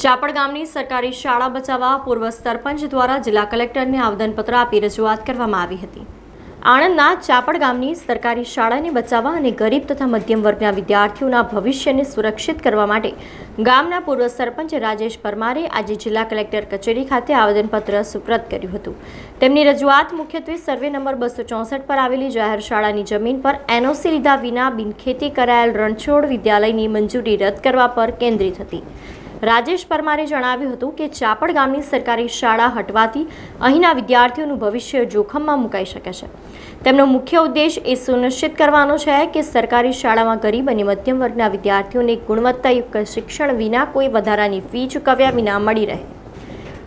ચાપડ ગામની સરકારી શાળા બચાવવા પૂર્વ સરપંચ દ્વારા જિલ્લા કલેક્ટરને આવેદનપત્ર આપી રજૂઆત કરવામાં આવી હતી। આણંદના ચાપડ ગામની સરકારી શાળાને બચાવવા અને ગરીબ તથા મધ્યમ વર્ગના વિદ્યાર્થીઓના ભવિષ્યને સુરક્ષિત કરવા માટે ગામના પૂર્વ સરપંચ રાજેશ પરમારે આજે જિલ્લા કલેક્ટર કચેરી ખાતે આવેદનપત્ર સુપ્રત કર્યું હતું। તેમની રજૂઆત મુખ્યત્વે સર્વે નંબર 264 પર આવેલી જાહેર શાળાની જમીન પર એનઓસી લીધા વિના બિનખેતી કરાયેલ રણછોડ વિદ્યાલયની મંજૂરી રદ કરવા પર કેન્દ્રિત હતી। રાજેશ પરમારે જણાવ્યું હતું કે ચાપડ ગામની સરકારી શાળા હટવાથી અહીંના વિદ્યાર્થીઓનું ભવિષ્ય જોખમમાં મુકાઈ શકે છે। તેમનો મુખ્ય ઉદ્દેશ એ સુનિશ્ચિત કરવાનો છે કે સરકારી શાળામાં ગરીબ અને મધ્યમ વર્ગના વિદ્યાર્થીઓને ગુણવત્તાયુક્ત શિક્ષણ વિના કોઈ વધારાની ફી ચૂકવ્યા વિના મળી રહે।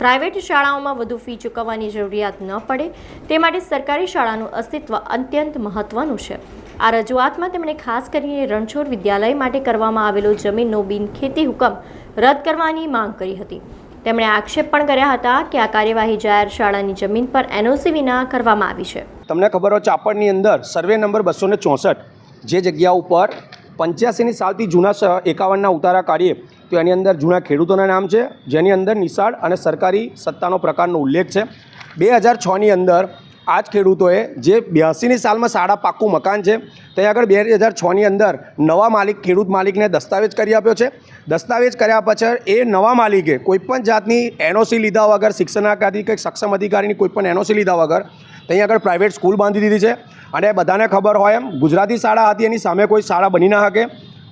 પ્રાઇવેટ શાળાઓમાં વધુ ફી ચૂકવવાની જરૂરિયાત ન પડે તે માટે સરકારી શાળાનું અસ્તિત્વ અત્યંત મહત્વનું છે। આ રજૂઆતમાં તેમણે ખાસ કરીને રણછોડ વિદ્યાલય માટે કરવામાં આવેલો જમીનનો બિનખેતી હુકમ રદ કરવાની માંગ કરી હતી। તેમણે આક્ષેપ પણ કર્યા હતા કે આ કાર્યવાહી જાહેર શાળાની જમીન પર એનઓસી વિના કરવામાં આવી છે। તમને ખબર હોય ચાપડની અંદર સર્વે નંબર 264 જે જગ્યા ઉપર 85ની સાલથી જૂના 51ના ઉતારા કાઢીએ તો એની અંદર જૂના ખેડૂતોના નામ છે, જેની અંદર નિશાળ અને સરકારી સત્તાનો પ્રકારનો ઉલ્લેખ છે। 2006ની અંદર આ જ ખેડૂતોએ જે 82ની સાલમાં શાળા પાક્કું મકાન છે ત્યાં આગળ 2006ની અંદર નવા માલિક ખેડૂત માલિકને દસ્તાવેજ કરી આપ્યો છે। દસ્તાવેજ કર્યા પછી એ નવા માલિકે કોઈપણ જાતની એનઓસી લીધા વગર શિક્ષણાધિકારી કે સક્ષમ અધિકારીની કોઈપણ એનઓસી લીધા વગર ત્યાં આગળ પ્રાઇવેટ સ્કૂલ બાંધી દીધી છે। અને બધાને ખબર હોય એમ ગુજરાતી શાળા હતી, એની સામે કોઈ શાળા બની ના શકે।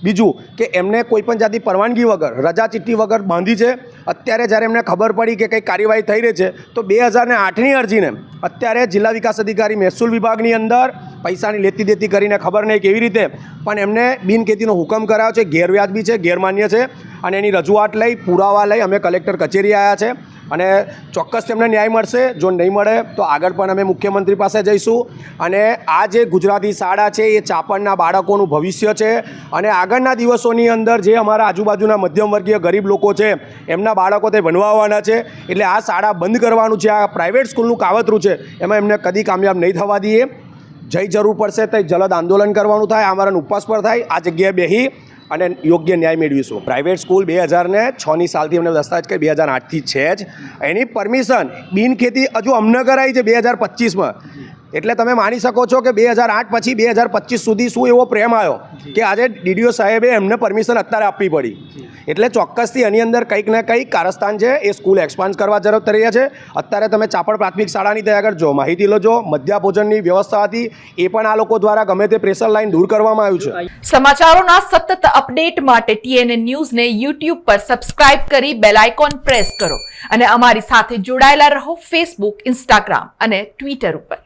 બીજું કે એમને કોઈપણ જાતની પરવાનગી વગર રજા ચિઠ્ઠી વગર બાંધી છે। અત્યારે જ્યારે એમને ખબર પડી કે કંઈ કાર્યવાહી થઈ રહી છે તો 2008ની અરજીને અત્યારે જિલ્લા વિકાસ અધિકારી મહેસૂલ વિભાગની અંદર પૈસાની લેતી દેતી કરીને ખબર નહીં કેવી રીતે પણ એમને બિનખેતીનો હુકમ કરાયો છે, ગેરવ્યાજબી છે, ગેરમાન્ય છે। અને એની રજૂઆત લઈ પુરાવા લઈ અમે કલેક્ટર કચેરી આવ્યા છે અને ચોક્કસ તેમને ન્યાય મળશે। જો નહીં મળે તો આગળ પણ અમે મુખ્યમંત્રી પાસે જઈશું। અને આ જે ગુજરાતી શાળા છે એ ચાપડના બાળકોનું ભવિષ્ય છે અને આગળના દિવસોની અંદર જે અમારા આજુબાજુના મધ્યમ વર્ગીય ગરીબ લોકો છે એમના બાળકો તે ભણવા આવવાના છે। એટલે આ શાળા બંધ કરવાનું છે, આ પ્રાઇવેટ સ્કૂલનું કાવતરું છે, એમાં એમને કદી કામયાબ નહીં થવા દઈએ। જઈ જરૂર પડશે તો જલદ આંદોલન કરવાનું થાય, અમારા ઉપવાસ પર થાય, આ જગ્યાએ બેસી અને યોગ્ય ન્યાય મેળવીશું। પ્રાઇવેટ સ્કૂલ 2006ની સાલથી અમને દસ્તાવેજ કરી 2008થી છે જ, એની પરમિશન બિનખેતી હજુ અમને કરાવી છે 2025માં। એટલે તમે માની શકો છો કે 2008 પછી 2025 સુધી શું એવો પ્રેમ આવ્યો કે આજે ડીડીઓ સાહેબે એમને પરમિશન અત્યારે આપવી પડી। એટલે ચોક્કસથી એની અંદર કંઈક ને કંઈક કારસ્તાન છે, એ સ્કૂલ એક્સપાન્ડ કરવા જરૂર થઈ રહ્યા છે। અત્યારે તમે ચાપડ પ્રાથમિક શાળાની ત્યાં આગળ જો માહિતી લો, જો મધ્યાહન ભોજનની વ્યવસ્થા હતી એ પણ આ લોકો દ્વારા ગમે તે પ્રેશર લાઈન દૂર કરવામાં આવ્યું છે। સમાચારોના સતત અપડેટ માટે TNN ન્યૂઝને YouTube પર સબસ્ક્રાઇબ કરી બેલ આઇકોન પ્રેસ કરો અને અમારી સાથે જોડાયેલા રહો Facebook, Instagram અને Twitter ઉપર।